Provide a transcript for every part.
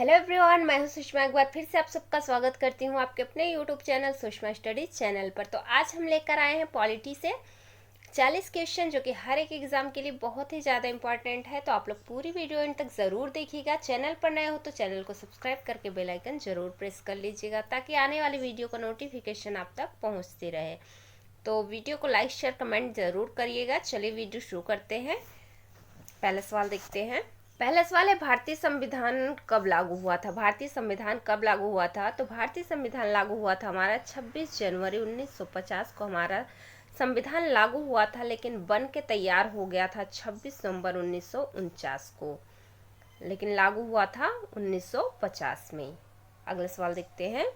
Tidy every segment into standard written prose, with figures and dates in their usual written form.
Hello everyone, मैं हूं सुषमा। एक बार फिर से आप सबका स्वागत करती हूं आपके अपने YouTube channel Sushma studies channel पर। तो आज हम लेकर आए हैं पॉलिटी से 40 क्वेश्चन, जो कि हर एक एग्जाम के लिए बहुत ही ज़्यादा इंपॉर्टेंट है। तो आप लोग पूरी वीडियो इन तक ज़रूर देखिएगा। चैनल पर नए हो तो चैनल को सब्सक्राइब करके बेल आइकन ज़रूर प्रेस कर लीजिएगा, ताकि आने वाली वीडियो का नोटिफिकेशन आप तक पहुँचती रहे। तो वीडियो को लाइक शेयर कमेंट ज़रूर करिएगा। चलिए वीडियो शुरू करते हैं। पहला सवाल देखते हैं। पहला सवाल है, भारतीय संविधान कब लागू हुआ था? भारतीय संविधान कब लागू हुआ था? तो भारतीय संविधान लागू हुआ था हमारा 26 जनवरी 1950 को हमारा संविधान लागू हुआ था, लेकिन बन के तैयार हो गया था 26 नवंबर 1949 को, लेकिन लागू हुआ था 1950 में। अगला सवाल देखते हैं।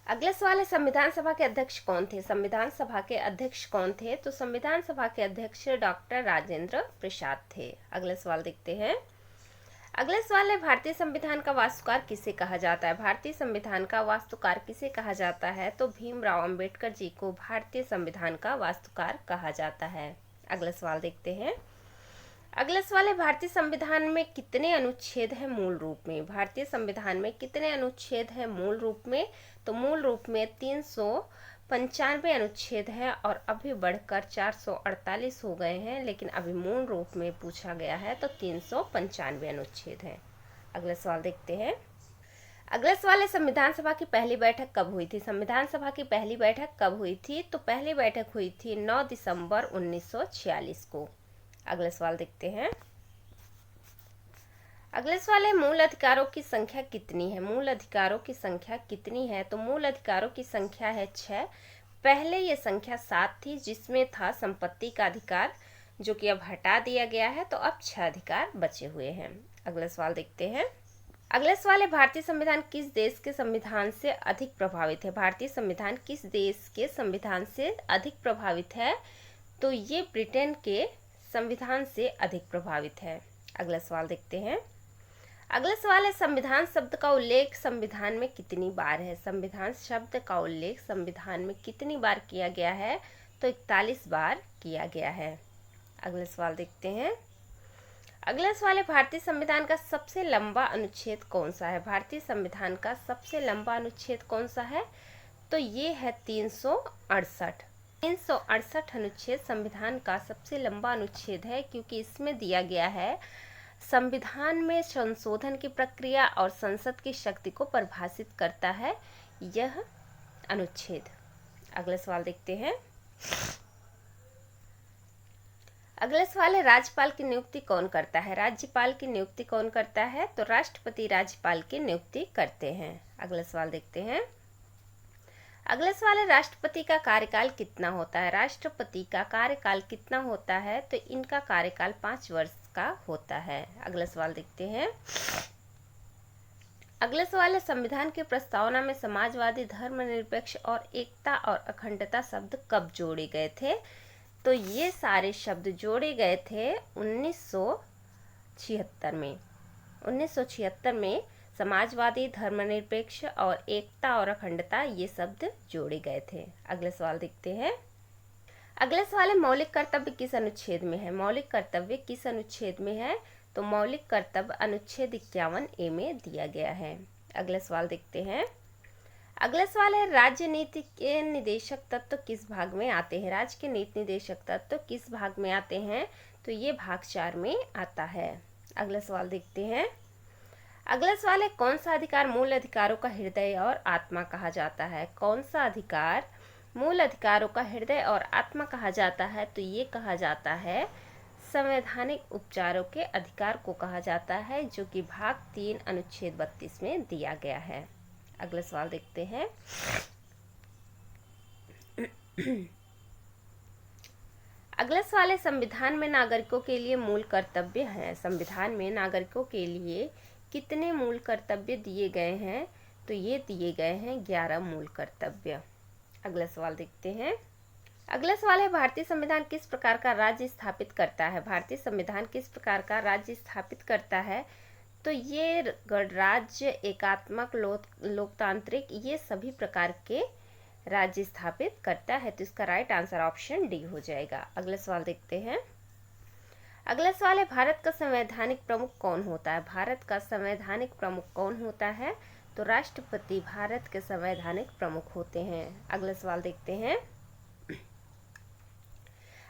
अगला सवाल है, संविधान सभा के अध्यक्ष कौन थे? संविधान सभा के अध्यक्ष कौन थे? तो संविधान सभा के अध्यक्ष डॉक्टर राजेंद्र प्रसाद थे। अगला सवाल देखते हैं। अगला सवाल है, भारतीय संविधान का वास्तुकार किसे कहा जाता है? भारतीय संविधान का वास्तुकार किसे कहा जाता है? तो भीमराव अंबेडकर जी को भारतीय संविधान का वास्तुकार कहा जाता है। अगला सवाल देखते हैं। अगला सवाल है, भारतीय संविधान में कितने अनुच्छेद हैं मूल रूप में? भारतीय संविधान में कितने अनुच्छेद हैं मूल रूप में? तो मूल रूप में 395 अनुच्छेद हैं, और अभी बढ़कर 448 हो गए हैं, लेकिन अभी मूल रूप में पूछा गया है तो 395 अनुच्छेद हैं। अगला सवाल देखते हैं। अगला सवाल है, संविधान सभा की पहली बैठक कब हुई थी? संविधान सभा की पहली बैठक कब हुई थी? तो पहली बैठक हुई थी 9 दिसंबर 1946 को। अगला सवाल देखते हैं। अगला सवाल है, मूल अधिकारों की संख्या कितनी है? मूल अधिकारों की संख्या कितनी है? तो मूल अधिकारों की संख्या है 6। पहले ये संख्या 7 थी, जिसमें था संपत्ति का अधिकार, जो कि अब हटा दिया गया है, तो अब 6 अधिकार बचे हुए हैं। अगला सवाल देखते हैं। अगला सवाल है, भारतीय संविधान किस देश के संविधान से अधिक प्रभावित है? भारतीय संविधान किस देश के संविधान से अधिक प्रभावित है? तो ये ब्रिटेन के संविधान से अधिक प्रभावित है। अगला सवाल देखते हैं। अगला सवाल है, संविधान शब्द का उल्लेख संविधान में कितनी बार है? संविधान शब्द का उल्लेख संविधान में कितनी बार किया गया है? तो 41 बार किया गया है। अगला सवाल देखते हैं। अगला सवाल है, भारतीय संविधान का सबसे लंबा अनुच्छेद कौन सा है? भारतीय संविधान का सबसे लंबा अनुच्छेद कौन सा है? तो ये है 368। 368 अनुच्छेद संविधान का सबसे लंबा अनुच्छेद है, क्योंकि इसमें दिया गया है संविधान में संशोधन की प्रक्रिया और संसद की शक्ति को परिभाषित करता है यह अनुच्छेद। अगला सवाल देखते हैं। अगला सवाल है, राज्यपाल की नियुक्ति कौन करता है? राज्यपाल की नियुक्ति कौन करता है? तो राष्ट्रपति राज्यपाल की नियुक्ति करते हैं। अगला सवाल देखते हैं। अगला सवाल है, राष्ट्रपति का कार्यकाल कितना होता है? राष्ट्रपति का कार्यकाल कितना होता है? तो इनका कार्यकाल 5 वर्ष का होता है। अगला सवाल देखते हैं। अगला सवाल है, संविधान की प्रस्तावना में समाजवादी, धर्मनिरपेक्ष और एकता और अखंडता शब्द कब जोड़े गए थे? तो ये सारे शब्द जोड़े गए थे 1976 में। 1976 में समाजवादी, धर्मनिरपेक्ष और एकता और अखंडता, ये शब्द जोड़े गए थे। अगला सवाल देखते हैं। अगला सवाल है, मौलिक कर्तव्य किस अनुच्छेद में है? मौलिक कर्तव्य किस अनुच्छेद में है? तो मौलिक कर्तव्य अनुच्छेद 51A में दिया गया है। अगला सवाल देखते हैं। अगला सवाल है, राज्य नीति के निदेशक तत्व किस भाग में आते हैं? राज्य के नीति निदेशक तत्व किस भाग में आते हैं? तो ये भाग 4 में आता है। अगला सवाल देखते हैं। अगला सवाल है, कौन सा अधिकार मूल अधिकारों का हृदय और आत्मा कहा जाता है? कौन सा अधिकार मूल अधिकारों का हृदय और आत्मा कहा जाता है? तो ये कहा जाता है संवैधानिक उपचारों के अधिकार को कहा जाता है, जो कि भाग 3 अनुच्छेद 32 में दिया गया है। अगला सवाल देखते हैं। अगला सवाल है, संविधान में नागरिकों के लिए मूल कर्तव्य हैं। संविधान में नागरिकों के लिए कितने मूल कर्तव्य दिए गए हैं? तो ये दिए गए हैं 11 मूल कर्तव्य। अगला सवाल देखते हैं। अगला सवाल है, भारतीय संविधान किस प्रकार का राज्य स्थापित करता है? भारतीय संविधान किस प्रकार का राज्य स्थापित करता है? तो ये गणराज्य, एकात्मक, लोकतांत्रिक, ये सभी प्रकार के राज्य स्थापित करता है। तो इसका राइट आंसर ऑप्शन डी हो जाएगा। अगला सवाल देखते हैं। अगला सवाल है, भारत का संवैधानिक प्रमुख कौन होता है? भारत का संवैधानिक प्रमुख कौन होता है? तो राष्ट्रपति भारत के संवैधानिक प्रमुख होते हैं। अगला सवाल देखते हैं।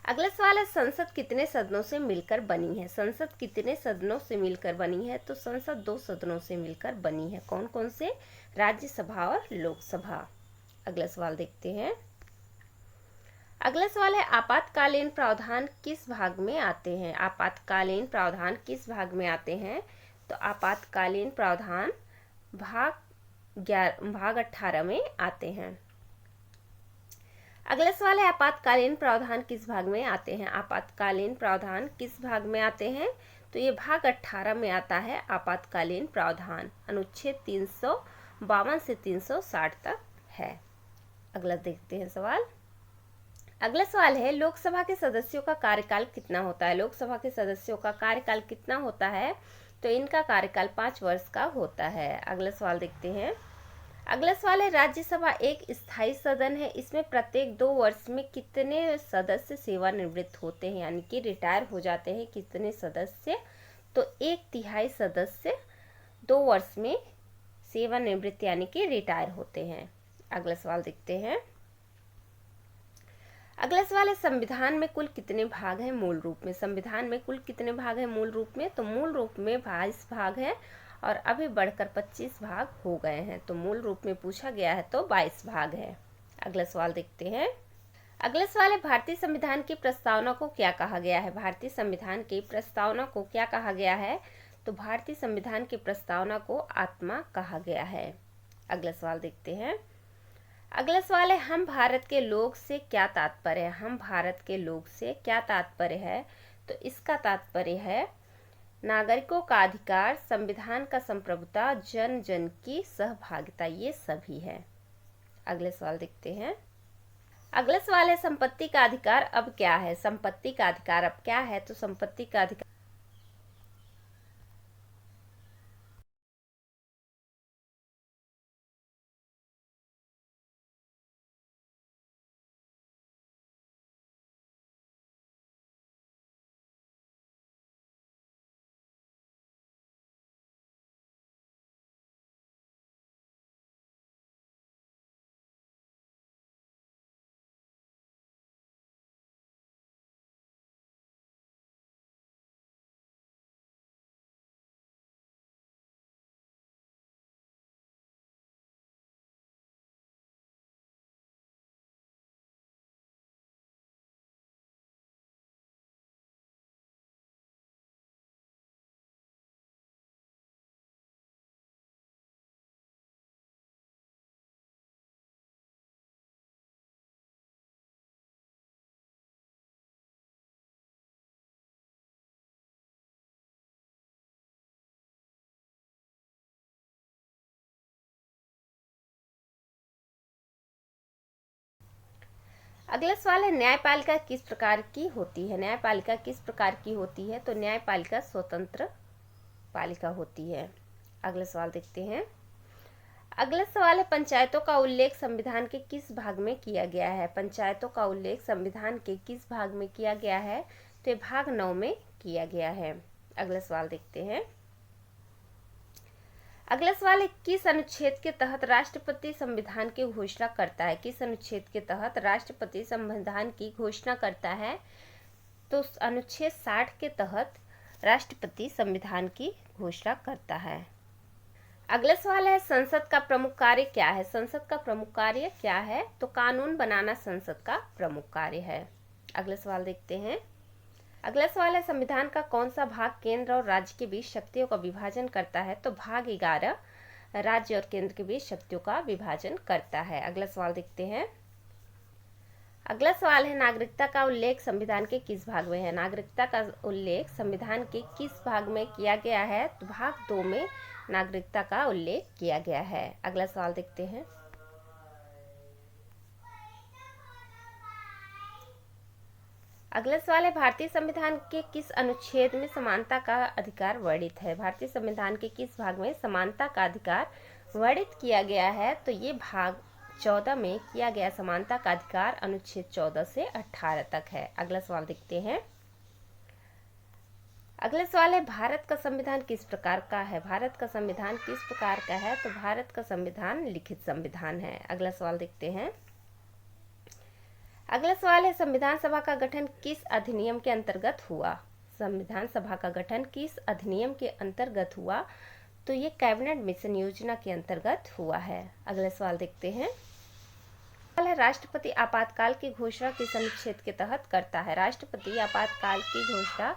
अगला सवाल है, संसद कितने सदनों से मिलकर बनी है? संसद कितने सदनों से मिलकर बनी है? तो संसद 2 सदनों से मिलकर बनी है। कौन कौन से? राज्यसभा और लोकसभा। अगला सवाल देखते हैं। अगला सवाल है, आपातकालीन प्रावधान किस भाग में आते हैं? आपातकालीन प्रावधान किस भाग में आते हैं? तो आपातकालीन प्रावधान भाग 18 में आते हैं। अगला सवाल है, आपातकालीन प्रावधान किस भाग में आते हैं? आपातकालीन प्रावधान किस भाग में आते हैं? तो ये भाग 18 में आता है आपातकालीन प्रावधान। अनुच्छेद 352 से 360 तक है। अगला देखते हैं सवाल। अगला सवाल है, लोकसभा के सदस्यों का कार्यकाल कितना होता है? लोकसभा के सदस्यों का कार्यकाल कितना होता है? तो इनका कार्यकाल 5 वर्ष का होता है। अगला सवाल देखते हैं। अगला सवाल है, राज्यसभा एक स्थायी सदन है, इसमें प्रत्येक 2 वर्ष में कितने सदस्य सेवानिवृत्त होते हैं, यानी कि रिटायर हो जाते हैं कितने सदस्य? तो 1/3 सदस्य 2 वर्ष में सेवानिवृत्त यानी कि रिटायर होते हैं। अगला सवाल देखते हैं। अगला सवाल है, संविधान में कुल कितने भाग हैं मूल रूप में? संविधान में कुल कितने भाग हैं मूल रूप में? तो मूल रूप में 22 भाग है और अभी बढ़कर 25 भाग हो गए हैं। तो मूल रूप में पूछा गया है तो 22 भाग है। अगला सवाल देखते हैं। अगला सवाल है, भारतीय संविधान की प्रस्तावना को क्या कहा गया है? भारतीय संविधान की प्रस्तावना को क्या कहा गया है? तो भारतीय संविधान की प्रस्तावना को आत्मा कहा गया है। अगला सवाल देखते हैं। अगला सवाल है, हम भारत के लोग से क्या तात्पर्य है? हम भारत के लोग से क्या तात्पर्य है? तो इसका तात्पर्य है नागरिकों का अधिकार, संविधान का संप्रभुता, जन जन की सहभागिता, ये सभी है। अगले सवाल देखते हैं। अगला सवाल है, संपत्ति का अधिकार अब क्या है? संपत्ति का अधिकार अब क्या है? तो संपत्ति का अधिकार अगला सवाल है, न्यायपालिका किस प्रकार की होती है? न्यायपालिका किस प्रकार की होती है? तो न्यायपालिका स्वतंत्र पालिका होती है। अगला सवाल देखते हैं। अगला सवाल है, पंचायतों का उल्लेख संविधान के किस भाग में किया गया है? पंचायतों का उल्लेख संविधान के किस भाग में किया गया है? तो ये भाग 9 में किया गया है। अगला सवाल देखते हैं। अगला सवाल है, किस अनुच्छेद के तहत राष्ट्रपति संविधान की घोषणा करता है? किस अनुच्छेद के तहत राष्ट्रपति संविधान की घोषणा करता है? तो अनुच्छेद 60 के तहत राष्ट्रपति संविधान की घोषणा करता है। अगला सवाल है, संसद का प्रमुख कार्य क्या है? संसद का प्रमुख कार्य क्या है? तो कानून बनाना संसद का प्रमुख कार्य है। अगला सवाल देखते हैं। अगला सवाल है, संविधान का कौन सा भाग केंद्र और राज्य के बीच शक्तियों का विभाजन करता है? तो भाग 11 राज्य और केंद्र के बीच शक्तियों का विभाजन करता है। अगला सवाल देखते हैं। अगला सवाल है, नागरिकता का उल्लेख संविधान के किस भाग में है? नागरिकता का उल्लेख संविधान के किस भाग में किया गया है? तो भाग 2 में नागरिकता का उल्लेख किया गया है। अगला सवाल देखते हैं। अगला सवाल है, भारतीय संविधान के किस अनुच्छेद में समानता का अधिकार वर्णित है? भारतीय संविधान के किस भाग में समानता का अधिकार वर्णित किया गया है? तो ये भाग 14 में किया गया समानता का अधिकार अनुच्छेद 14 से 18 तक है। अगला सवाल देखते हैं। अगला सवाल है भारत का संविधान किस प्रकार का है। भारत का संविधान किस प्रकार का है, तो भारत का संविधान लिखित संविधान है। अगला सवाल देखते हैं। अगला सवाल है संविधान सभा का गठन किस अधिनियम के अंतर्गत हुआ। संविधान सभा का गठन किस अधिनियम के अंतर्गत हुआ, तो ये कैबिनेट मिशन योजना के अंतर्गत हुआ है। अगला सवाल देखते हैं। सवाल है राष्ट्रपति आपातकाल की घोषणा किस अनुच्छेद के तहत करता है। राष्ट्रपति आपातकाल की घोषणा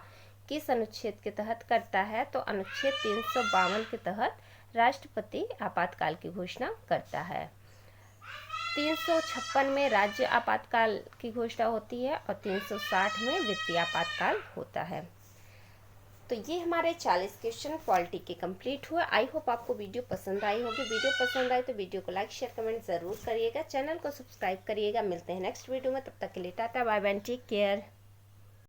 किस अनुच्छेद के तहत करता है, तो अनुच्छेद 352 के तहत राष्ट्रपति आपातकाल की घोषणा करता है। 356 में राज्य आपातकाल की घोषणा होती है और 360 में वित्तीय आपातकाल होता है। तो ये हमारे 40 क्वेश्चन पॉलिटी के कंप्लीट हुए। आई होप आपको वीडियो पसंद आई होगी। वीडियो पसंद आई तो वीडियो को लाइक शेयर कमेंट ज़रूर करिएगा, चैनल को सब्सक्राइब करिएगा। मिलते हैं नेक्स्ट वीडियो में, तब तक के लिए tata bye bye, take care.